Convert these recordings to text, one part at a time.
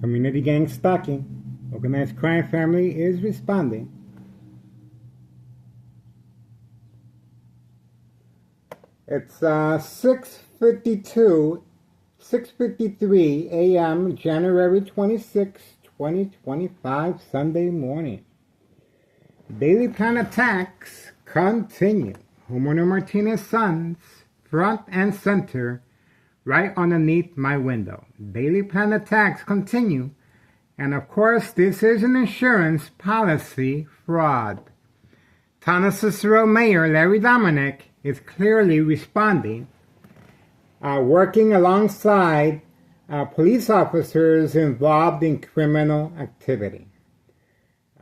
Community gang stalking. Organized crime family is responding. It's 6:53 a.m. January 26, 2025, Sunday morning. Daily plan attacks continue. Homeowner Martinez Sons, front and center, right underneath my window. Daily plan attacks continue. And of course, this is an insurance policy fraud. Town of Cicero Mayor Larry Dominic is clearly responding, working alongside police officers involved in criminal activity.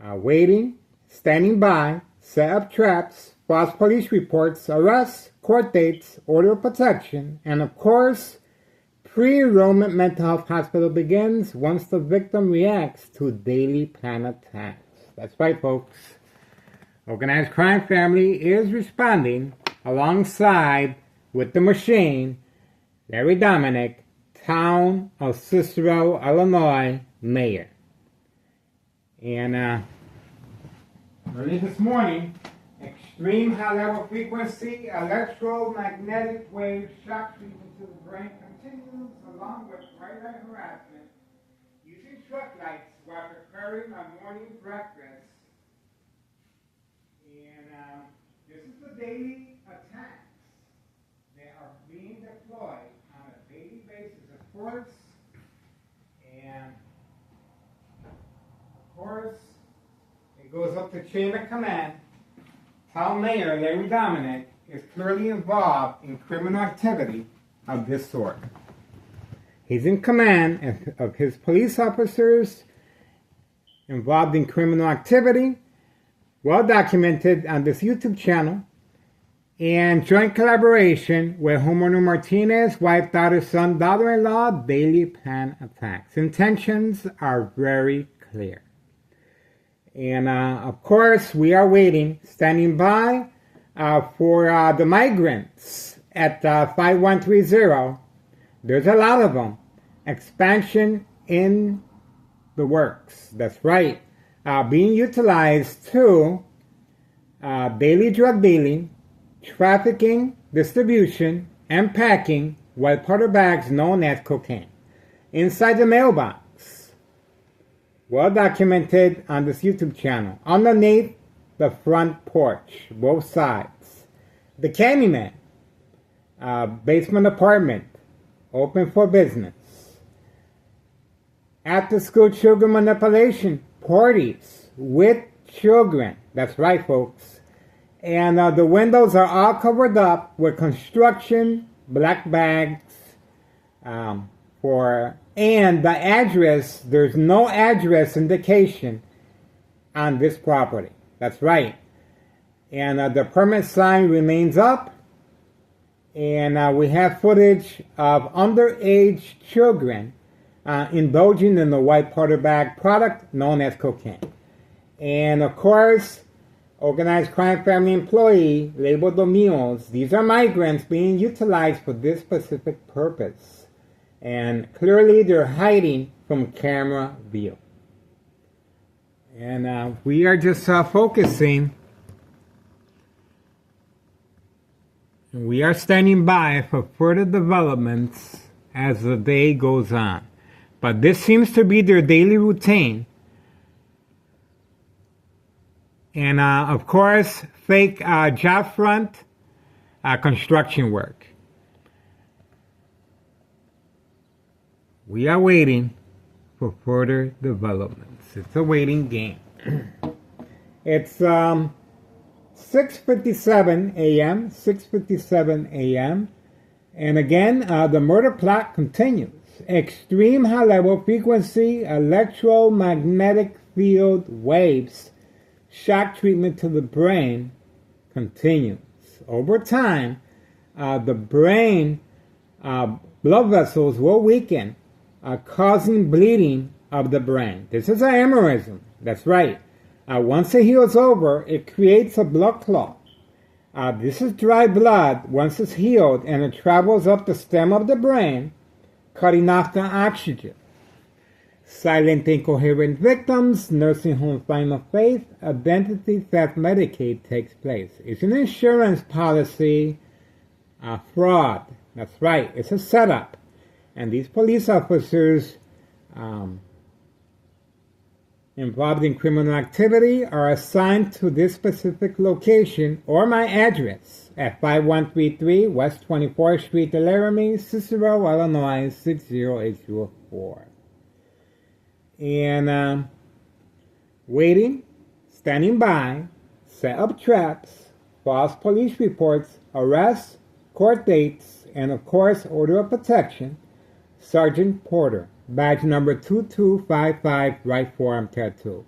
Waiting, standing by, set up traps, false police reports, arrests, court dates, order of protection, and of course, pre-enrollment mental health hospital begins once the victim reacts to daily plan attacks. That's right, folks. Organized crime family is responding alongside with the machine, Larry Dominic, Town of Cicero, Illinois, Mayor. And early this morning, extreme high-level frequency electromagnetic wave shock treatment to the brain continues along with bright light harassment using truck lights while preparing my morning breakfast. And this is the daily attacks that are being deployed on a daily basis, of course. And of course, it goes up the chain of command. Town Mayor Larry Dominic is clearly involved in criminal activity of this sort. He's in command of his police officers involved in criminal activity, well documented on this YouTube channel, and joint collaboration with homeowner Martinez, wife, daughter, son, daughter-in-law, daily plan attacks. Intentions are very clear. And of course, we are waiting, standing by for the migrants at 5130. There's a lot of them. Expansion in the works. That's right. Being utilized to daily drug dealing, trafficking, distribution, and packing white powder bags known as cocaine inside the mailbox. Well documented on this YouTube channel. Underneath the front porch, both sides. The Candyman, basement apartment, open for business. After school children manipulation, parties with children. That's right, folks. And the windows are all covered up with construction, black bags, and the address, there's no address indication on this property. That's right. And the permit sign remains up. And we have footage of underage children indulging in the white powder bag product known as cocaine. And of course, organized crime family employee labeled the mules. These are migrants being utilized for this specific purpose. And clearly they're hiding from camera view. And we are just focusing. We are standing by for further developments as the day goes on. But this seems to be their daily routine. And of course, fake job front construction work. We are waiting for further developments. It's a waiting game. It's 6:57 a.m. 6:57 a.m. And again, the murder plot continues. Extreme high-level frequency electromagnetic field waves shock treatment to the brain continues. Over time, the brain blood vessels will weaken, causing bleeding of the brain. This is an aneurysm. That's right. Once it heals over, it creates a blood clot. This is dry blood once it's healed, and it travels up the stem of the brain, cutting off the oxygen. silent incoherent victims, nursing home final faith, identity theft Medicaid takes place. It's an insurance policy fraud. That's right, it's a setup. And these police officers involved in criminal activity are assigned to this specific location or my address at 5133 West 24th Street, Laramie, Cicero, Illinois 60804. And waiting, standing by, set up traps, false police reports, arrests, court dates, and of course, order of protection, Sergeant Porter, badge number 2255, right forearm tattoo.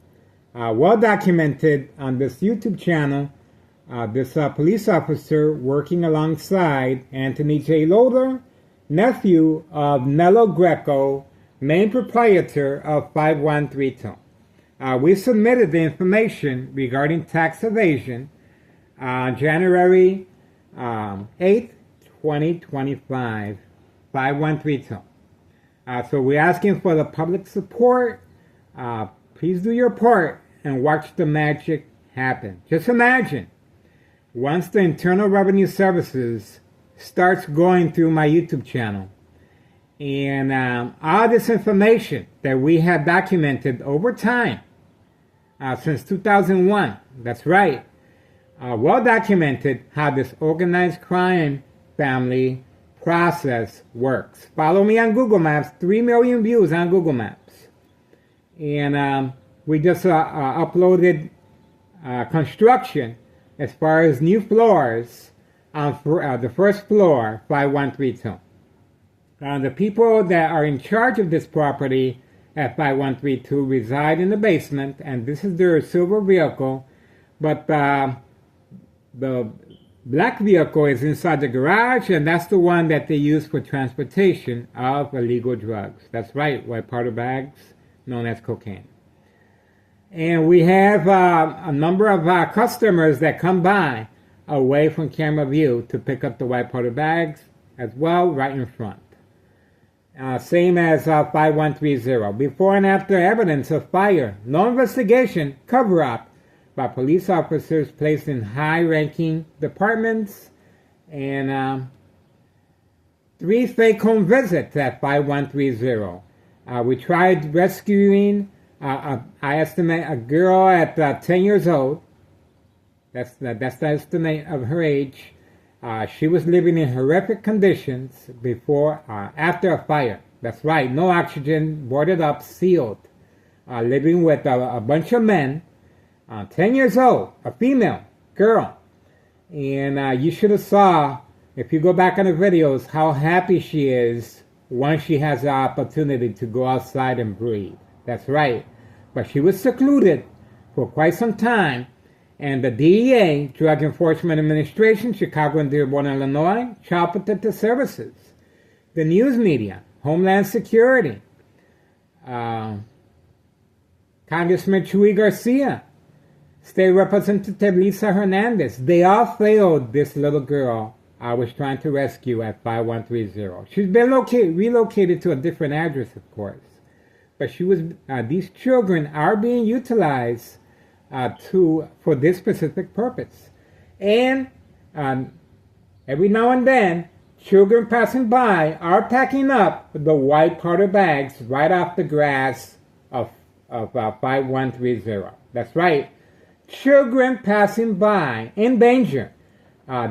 Well documented on this YouTube channel, this police officer working alongside Anthony J. Loader, nephew of Nello Greco, main proprietor of 5132. We submitted the information regarding tax evasion on January 8th, 2025, 5132. So we're asking for the public support. Please do your part and watch the magic happen. Just imagine, once the Internal Revenue Services starts going through my YouTube channel, and all this information that we have documented over time, since 2001, that's right, well documented how this organized crime family process works. Follow me on Google Maps, 3 million views on Google Maps. And we just uploaded construction as far as new floors on the first floor, 5132. The people that are in charge of this property at 5132 reside in the basement, and this is their silver vehicle, but the black vehicle is inside the garage, and that's the one that they use for transportation of illegal drugs. That's right, white powder bags known as cocaine. And we have a number of customers that come by away from camera view to pick up the white powder bags as well, right in front. Same as 5130. Before and after evidence of fire, no investigation, cover-up by police officers placed in high-ranking departments, and 3 fake home visits at 5130. We tried rescuing, I estimate, a girl at 10 years old. That's the estimate of her age. She was living in horrific conditions after a fire. That's right, no oxygen, boarded up, sealed, living with a bunch of men. 10 years old, a female girl. And you should have saw, if you go back on the videos, how happy she is once she has the opportunity to go outside and breathe. That's right. But she was secluded for quite some time. And the DEA, Drug Enforcement Administration, Chicago and Dearborn, Illinois, Child Protective Services, the news media, Homeland Security, Congressman Chuy Garcia, State Representative Lisa Hernandez, they all failed this little girl I was trying to rescue at 5130. She's been relocated to a different address, of course. But these children are being utilized for this specific purpose. And every now and then, children passing by are packing up the white powder bags right off the grass of 5130. That's right. Children passing by in danger.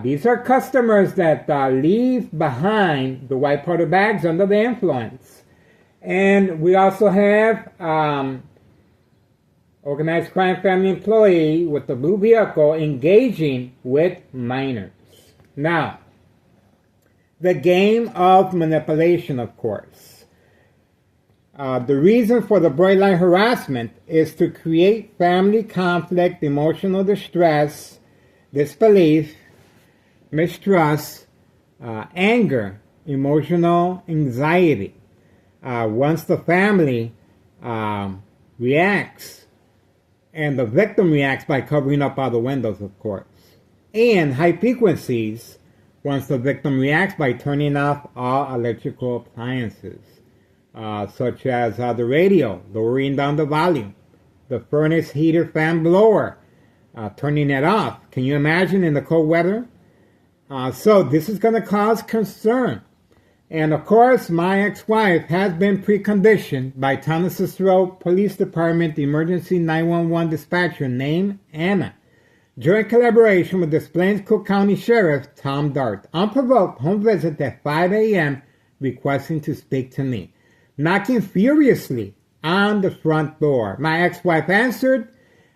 These are customers that leave behind the white powder bags under the influence. And we also have organized crime family employee with the blue vehicle engaging with minors. Now, the game of manipulation, of course. The reason for the bright line harassment is to create family conflict, emotional distress, disbelief, mistrust, anger, emotional anxiety. Once the family reacts, and the victim reacts by covering up all the windows, of course. And high frequencies, once the victim reacts by turning off all electrical appliances. such as the radio, lowering down the volume, the furnace heater fan blower, turning it off. Can you imagine in the cold weather? So this is going to cause concern. And of course, my ex-wife has been preconditioned by Town Cicero Police Department Emergency 911 dispatcher named Anna, during collaboration with the Plains Cook County Sheriff Tom Dart. Unprovoked home visit at 5 a.m. requesting to speak to me, knocking furiously on the front door. My ex-wife answered,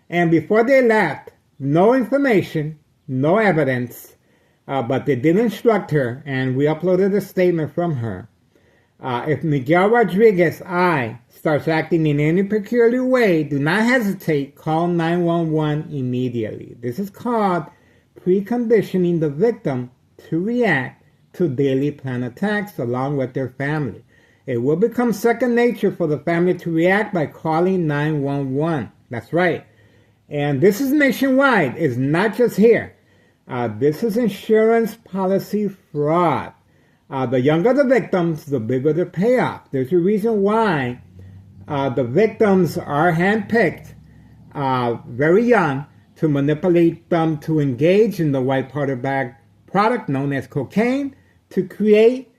and before they left, no information, no evidence, but they did instruct her, and we uploaded a statement from her. If Miguel Rodriguez I starts acting in any peculiar way, do not hesitate, call 911 immediately. This is called preconditioning the victim to react to daily plan attacks along with their family. It will become second nature for the family to react by calling 911. That's right. And this is nationwide. It's not just here. This is insurance policy fraud. The younger the victims, the bigger the payoff. There's a reason why the victims are handpicked very young to manipulate them to engage in the white powder bag product known as cocaine to create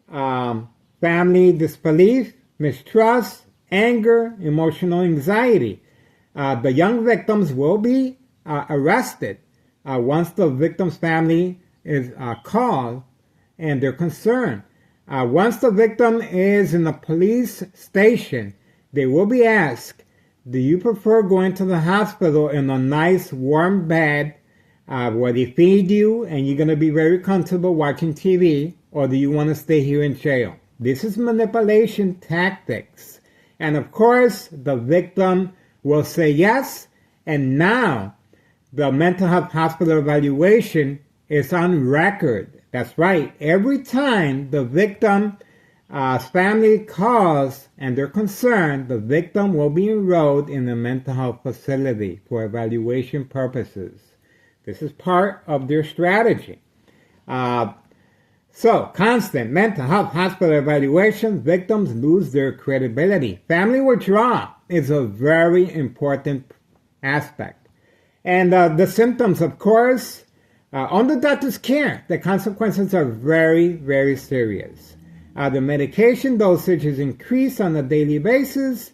family disbelief, mistrust, anger, emotional anxiety. The young victims will be arrested once the victim's family is called and they're concerned. Once the victim is in a police station, they will be asked, do you prefer going to the hospital in a nice warm bed where they feed you and you're going to be very comfortable watching TV, or do you want to stay here in jail? This is manipulation tactics. And of course, the victim will say yes, and now the mental health hospital evaluation is on record. That's right. Every time the victim's family calls and they're concerned, the victim will be enrolled in a mental health facility for evaluation purposes. This is part of their strategy. So, constant mental health hospital evaluation, victims lose their credibility. Family withdrawal is a very important aspect. And the symptoms, of course, under doctor's care, the consequences are very, very serious. The medication dosage is increased on a daily basis.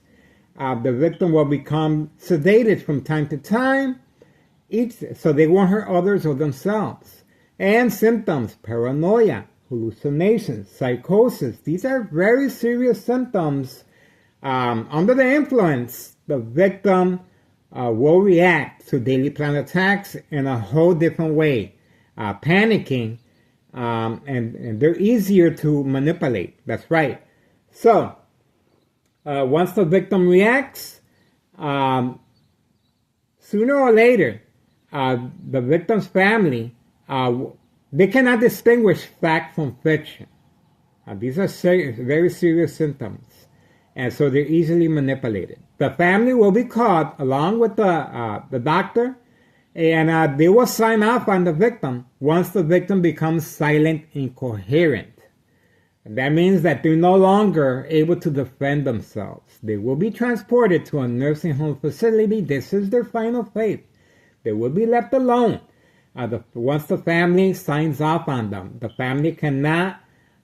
The victim will become sedated from time to time, so they won't hurt others or themselves. And symptoms, paranoia, hallucinations, psychosis. These are very serious symptoms. Under the influence, the victim will react to daily plan attacks in a whole different way, panicking, and they're easier to manipulate. That's right. So, once the victim reacts, sooner or later, the victim's family, they cannot distinguish fact from fiction. These are very serious symptoms, and so they're easily manipulated. The family will be called along with the doctor, and they will sign off on the victim once the victim becomes silent, incoherent. That means that they're no longer able to defend themselves. They will be transported to a nursing home facility. This is their final fate. They will be left alone. Once the family signs off on them, the family cannot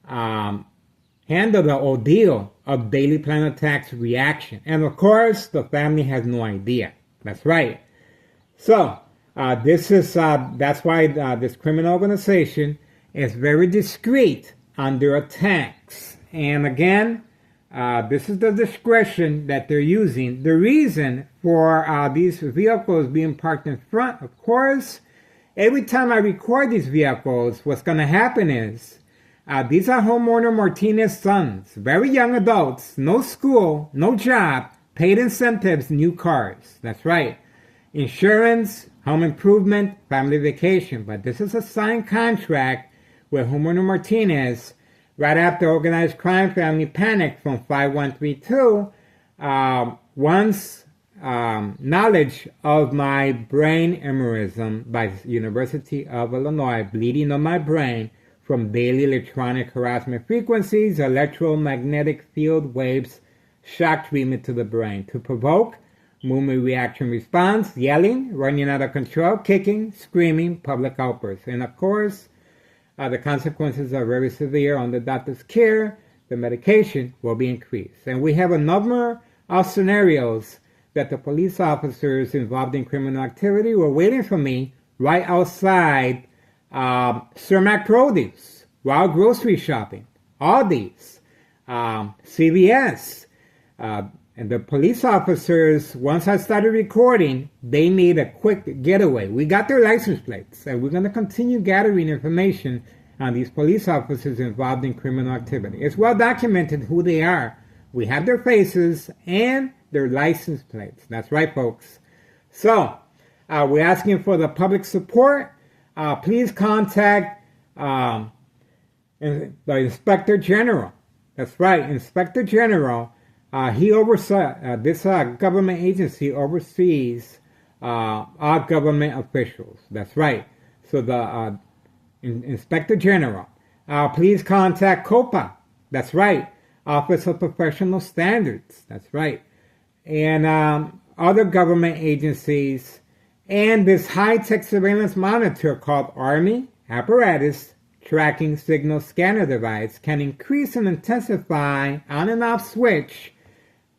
handle the ordeal of daily plan attacks reaction. And of course, the family has no idea. That's right. So, that's why this criminal organization is very discreet on their attacks. And again, this is the discretion that they're using. The reason for these vehicles being parked in front, of course, every time I record these vehicles, what's going to happen is, these are homeowner Martinez's sons, very young adults, no school, no job, paid incentives, new cars. That's right. Insurance, home improvement, family vacation. But this is a signed contract with homeowner Martinez right after organized crime family panic from 5132. Once knowledge of my brain aneurysm by University of Illinois, bleeding on my brain, from daily electronic harassment frequencies, electromagnetic field waves, shock treatment to the brain to provoke movement reaction response, yelling, running out of control, kicking, screaming, public outbursts. And of course, the consequences are very severe. Under doctor's care, the medication will be increased. And we have a number of scenarios that the police officers involved in criminal activity were waiting for me right outside Cermak Produce while grocery shopping. Aldi's, CVS, and the police officers, once I started recording, they need a quick getaway. We got their license plates, and we're going to continue gathering information on these police officers involved in criminal activity. It's well documented who they are. We have their faces and their license plates. That's right, folks. So, we're asking for the public support. Please contact the Inspector General. That's right, Inspector General. He oversees, this government agency oversees our government officials. That's right. So the Inspector General. Please contact COPA. That's right. Office of Professional Standards. That's right. And other government agencies. And this high-tech surveillance monitor called Army Apparatus Tracking Signal Scanner Device can increase and intensify on and off switch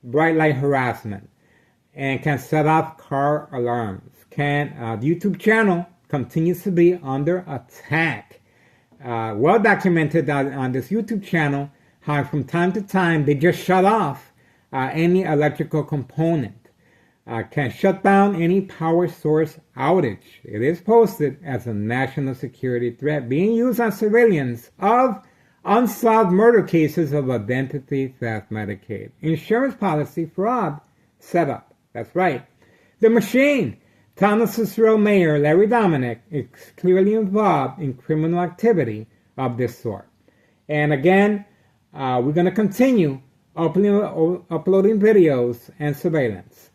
bright light harassment and can set off car alarms. The YouTube channel continues to be under attack. Well documented on this YouTube channel how from time to time they just shut off any electrical component. Can shut down any power source outage. It is posted as a national security threat being used on civilians of unsolved murder cases of identity theft Medicaid. Insurance policy fraud setup. That's right. The machine. Town of Cicero Mayor Larry Dominic is clearly involved in criminal activity of this sort. And again, we're going to continue uploading videos and surveillance.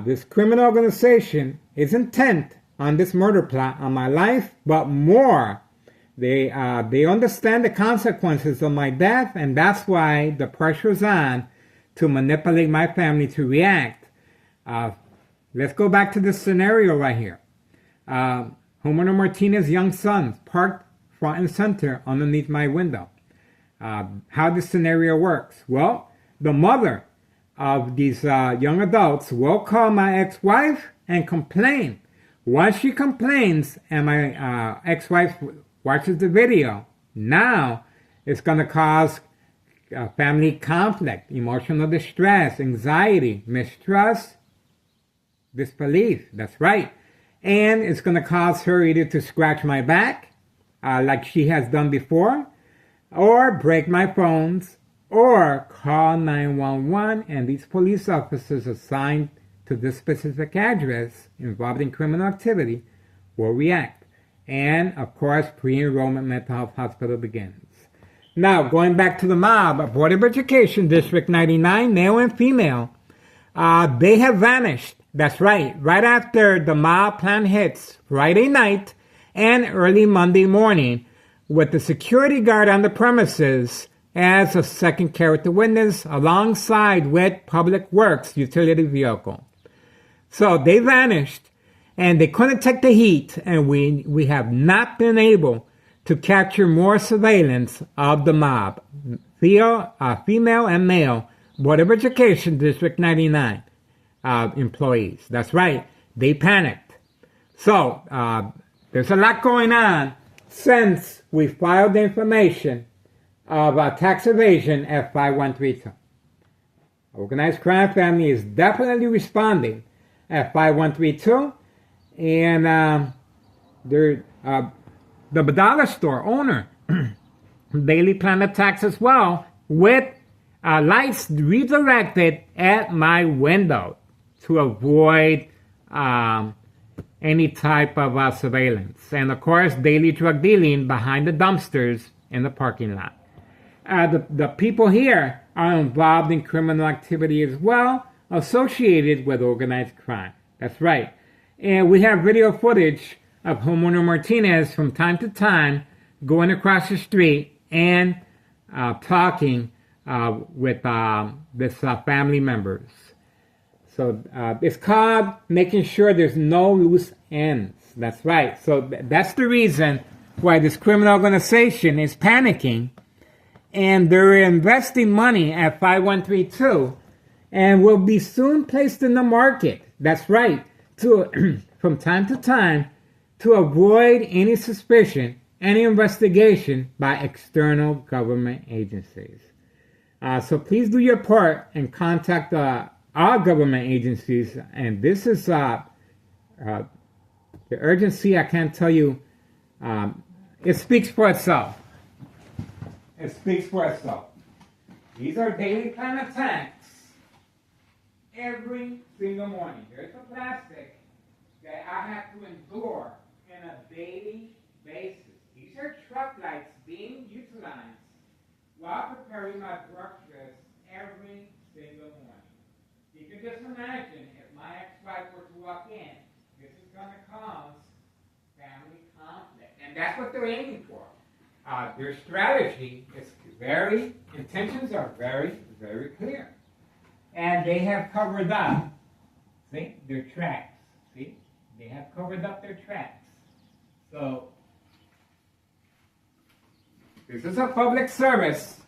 This criminal organization is intent on this murder plot on my life, but more. They understand the consequences of my death, and that's why the pressure is on to manipulate my family to react. Let's go back to this scenario right here. Homeowner Martinez's young son parked front and center underneath my window. How this scenario works? Well, the mother of these young adults will call my ex-wife and complain. Once she complains and my ex-wife watches the video, now it's going to cause family conflict, emotional distress, anxiety, mistrust, disbelief. That's right. And it's going to cause her either to scratch my back, like she has done before, or break my phones, or call 911, and these police officers assigned to this specific address involved in criminal activity will react. And, of course, pre-enrollment mental health hospital begins. Now, going back to the mob, Board of Education, District 99, male and female, they have vanished. That's right. Right after the mob plan hits Friday night and early Monday morning, with the security guard on the premises as a second character witness alongside with Public Works utility vehicle. So they vanished and they couldn't take the heat, and we have not been able to capture more surveillance of the mob, female and male, Board of Education District 99 employees. That's right, they panicked. So there's a lot going on since we filed the information of tax evasion at 5132. Organized crime family is definitely responding at 5132, and the dollar store owner daily plan attacks as well, with lights redirected at my window to avoid any type of surveillance. And of course, daily drug dealing behind the dumpsters in the parking lot. The people here are involved in criminal activity as well, associated with organized crime. That's right. And we have video footage of homeowner Martinez from time to time going across the street and talking with this family members. So it's called making sure there's no loose ends. That's right. So that's the reason why this criminal organization is panicking, and they're investing money at 5132 and will be soon placed in the market. That's right. To from time to time, to avoid any suspicion, any investigation by external government agencies. So please do your part and contact our government agencies. And this is the urgency. I can't tell you. It speaks for itself. It speaks for itself. These are daily plan attacks every single morning. There's the plastic that I have to endure on a daily basis. These are truck lights being utilized while preparing my breakfast every single morning. You can just imagine if my ex-wife were to walk in, this is going to cause family conflict. And that's what they're aiming for. Their strategy is intentions are very, very clear. And they have covered up, see, their tracks. See, they have covered up their tracks. So, this is a public service.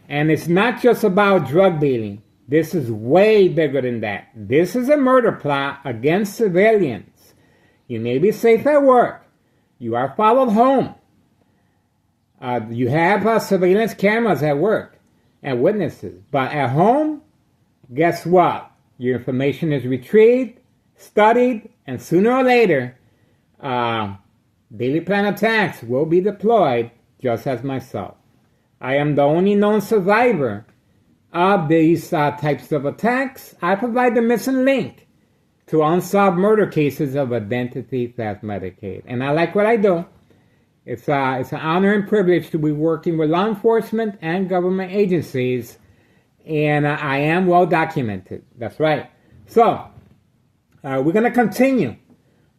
And it's not just about drug dealing. This is way bigger than that. This is a murder plot against civilians. You may be safe at work. You are followed home. You have surveillance cameras at work and witnesses. But at home, guess what? Your information is retrieved, studied, and sooner or later, daily plan attacks will be deployed just as myself. I am the only known survivor of these types of attacks. I provide the missing link to unsolved murder cases of identity theft Medicaid. And I like what I do. It's an honor and privilege to be working with law enforcement and government agencies, and I am well documented. That's right. So, we're going to continue.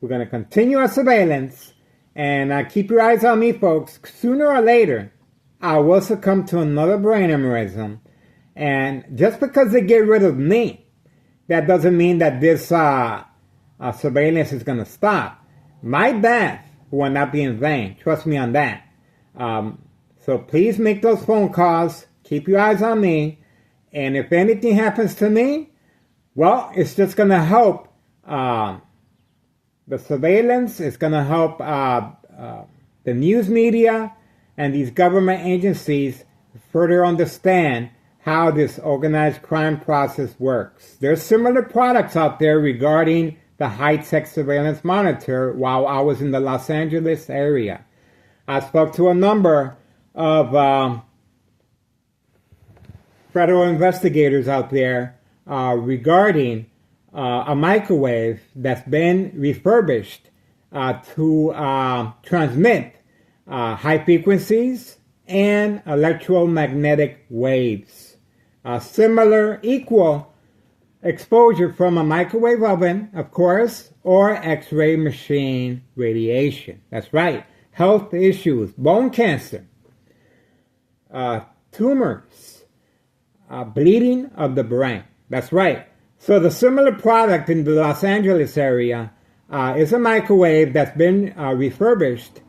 We're going to continue our surveillance, and keep your eyes on me, folks. Sooner or later, I will succumb to another brain aneurysm, and just because they get rid of me, that doesn't mean that this surveillance is going to stop. My death will not be in vain. Trust me on that. So please make those phone calls. Keep your eyes on me. And if anything happens to me, well, it's just going to help the surveillance. It's going to help the news media and these government agencies further understand how this organized crime process works. There's similar products out there regarding the high-tech surveillance monitor while I was in the Los Angeles area. I spoke to a number of federal investigators out there regarding a microwave that's been refurbished to transmit high frequencies and electromagnetic waves. Similar, equal exposure from a microwave oven, of course, or X-ray machine radiation. That's right. Health issues, bone cancer, tumors, bleeding of the brain. That's right. So the similar product in the Los Angeles area is a microwave that's been refurbished,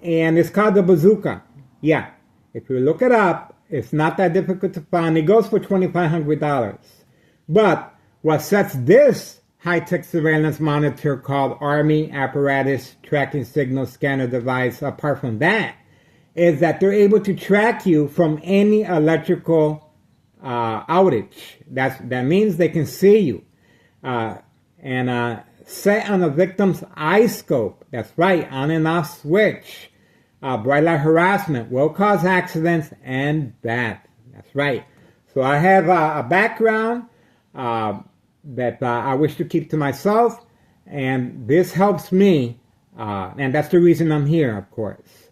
and it's called the Bazooka. Yeah, if you look it up, it's not that difficult to find. It goes for $2,500. But what sets this high-tech surveillance monitor called Army Apparatus Tracking Signal Scanner device apart from that is that they're able to track you from any electrical outage. That means they can see you. And set on a victim's eye scope. That's right, on and off switch. Bright light harassment will cause accidents and death. That's right. So I have a background that I wish to keep to myself, and this helps me, and that's the reason I'm here, of course.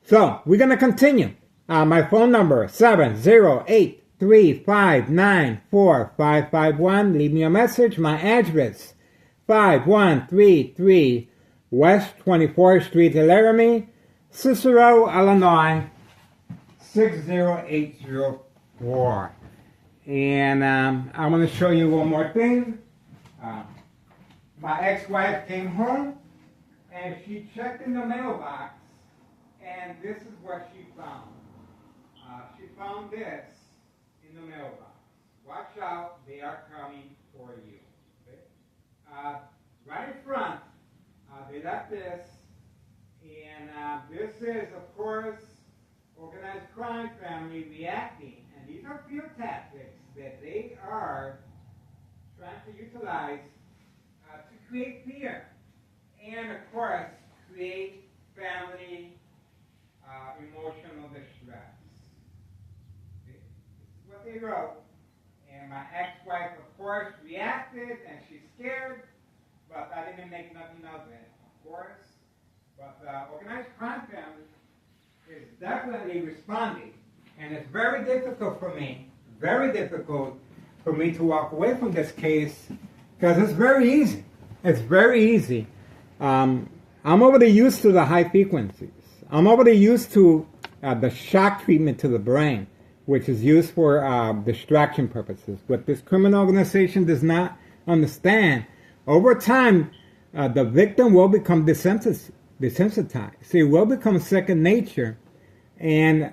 So we're going to continue. My phone number, 708-359-4551. Leave me a message. My address, 5133 West 24th Street, Laramie, Cicero, Illinois, 60804. And I want to show you one more thing. My ex-wife came home and she checked in the mailbox, and this is what she found. She found this in the mailbox. Watch out, they are coming for you. Okay? Right in front, they left this, and this is, of course, organized crime family reacting. And these are fear tactics that they are trying to utilize to create fear. And, of course, create family emotional distress. This is what they wrote. And my ex-wife, of course, reacted, and she's scared, but I didn't make nothing of it, of course. But the organized crime family is definitely responding. And it's very difficult for me to walk away from this case, because it's very easy. It's very easy. I'm already used to the high frequencies. I'm already used to the shock treatment to the brain, which is used for distraction purposes. What this criminal organization does not understand, over time, the victim will become desensitized. It will become second nature. And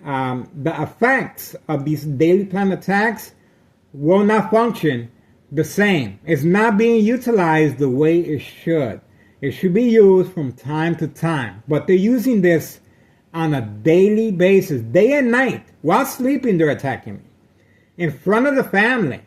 the effects of these daily plan attacks will not function the same. It's not being utilized the way it should. It should be used from time to time. But they're using this on a daily basis, day and night. While sleeping, they're attacking me. In front of the family,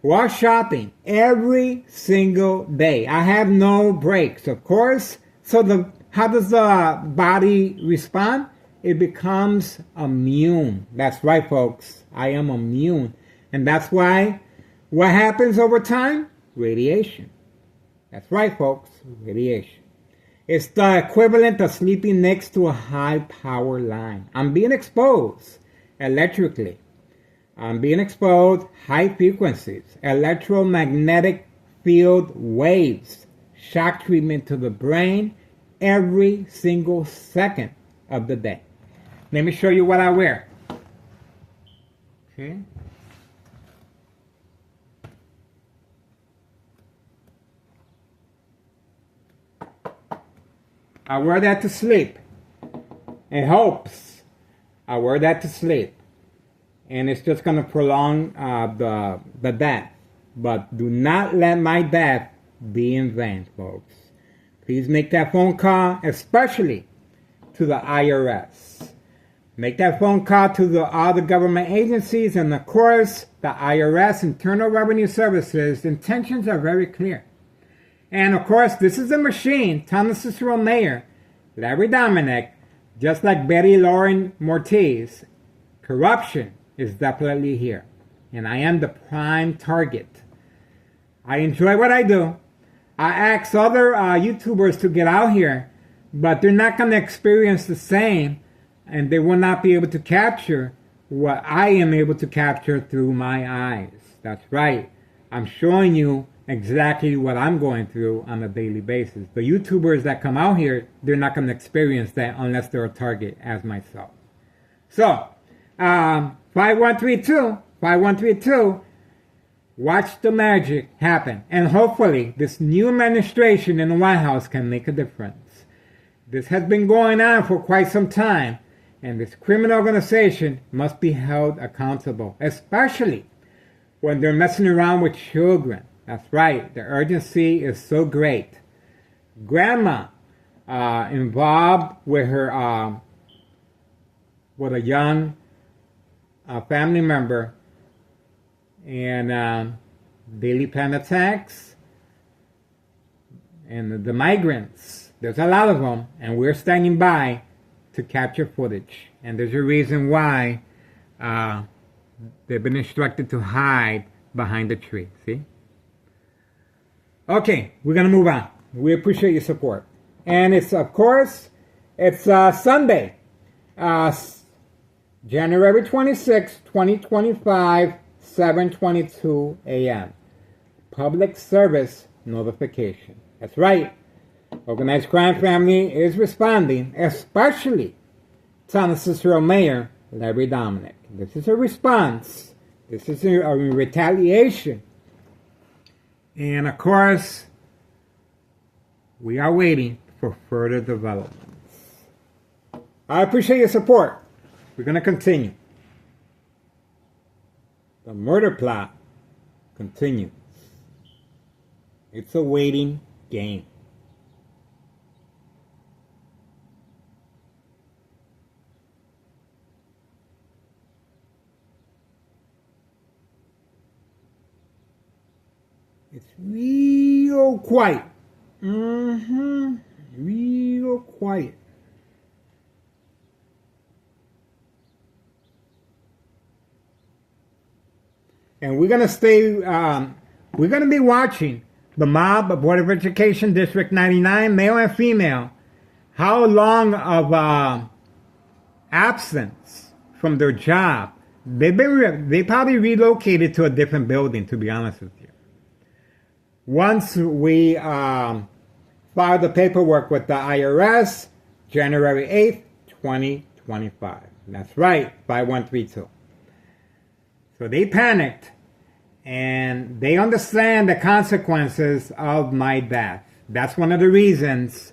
while shopping, every single day. I have no breaks, of course. So how does the body respond? It becomes immune. That's right, folks. I am immune. And that's why what happens over time? Radiation. That's right, folks. Radiation. It's the equivalent of sleeping next to a high power line. I'm being exposed electrically. I'm being exposed high frequencies, electromagnetic field waves, shock treatment to the brain every single second of the day. Let me show you what I wear. Okay. I wear that to sleep. It helps. I wear that to sleep. And it's just going to prolong the death. But do not let my death be in vain, folks. Please make that phone call, especially to the IRS. Make that phone call to all the government agencies, and of course, the IRS, Internal Revenue Services. Intentions are very clear. And of course, this is a machine. Town of Cicero Mayor Larry Dominick, just like Betty Lauren Mortiz, corruption is definitely here. And I am the prime target. I enjoy what I do. I ask other YouTubers to get out here, but they're not going to experience the same, and they will not be able to capture what I am able to capture through my eyes. That's right. I'm showing you exactly what I'm going through on a daily basis. The YouTubers that come out here, they're not going to experience that unless they're a target as myself. So, 5132, watch the magic happen. And hopefully, this new administration in the White House can make a difference. This has been going on for quite some time, and this criminal organization must be held accountable, especially when they're messing around with children. That's right, the urgency is so great. Grandma involved with her, with a young family member, and daily plan attacks, and the migrants. There's a lot of them, and we're standing by to capture footage. And there's a reason why they've been instructed to hide behind the tree. See? Okay, we're going to move on. We appreciate your support. And it's, of course, it's Sunday, January 26, 2025, 7:22 a.m. Public service notification. That's right. Organized crime family is responding, especially Town of Cicero Mayor Larry Dominic. This is a response. This is a retaliation. And of course, we are waiting for further developments. I appreciate your support. We're going to continue. The murder plot continues. It's a waiting game. It's real quiet. Real quiet. And we're going to be watching the mob, Board of Education, District 99, male and female. How long of absence from their job? They probably relocated to a different building, to be honest with you. Once we filed the paperwork with the IRS, January 8th, 2025. That's right, 5132. So they panicked, and they understand the consequences of my death. That's one of the reasons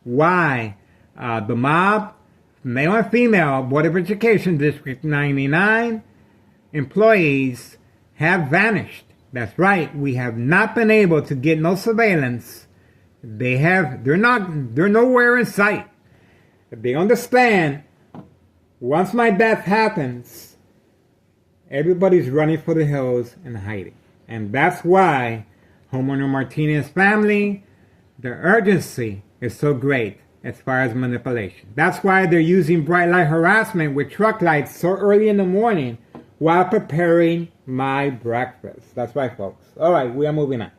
why the mob, male and female, Board of Education, District 99 employees have vanished. That's right, we have not been able to get no surveillance. They're nowhere in sight. They understand once my death happens, everybody's running for the hills and hiding. And that's why homeowner Martinez family, the urgency is so great as far as manipulation. That's why they're using bright light harassment with truck lights so early in the morning while preparing my breakfast. That's right, folks. All right, we are moving on.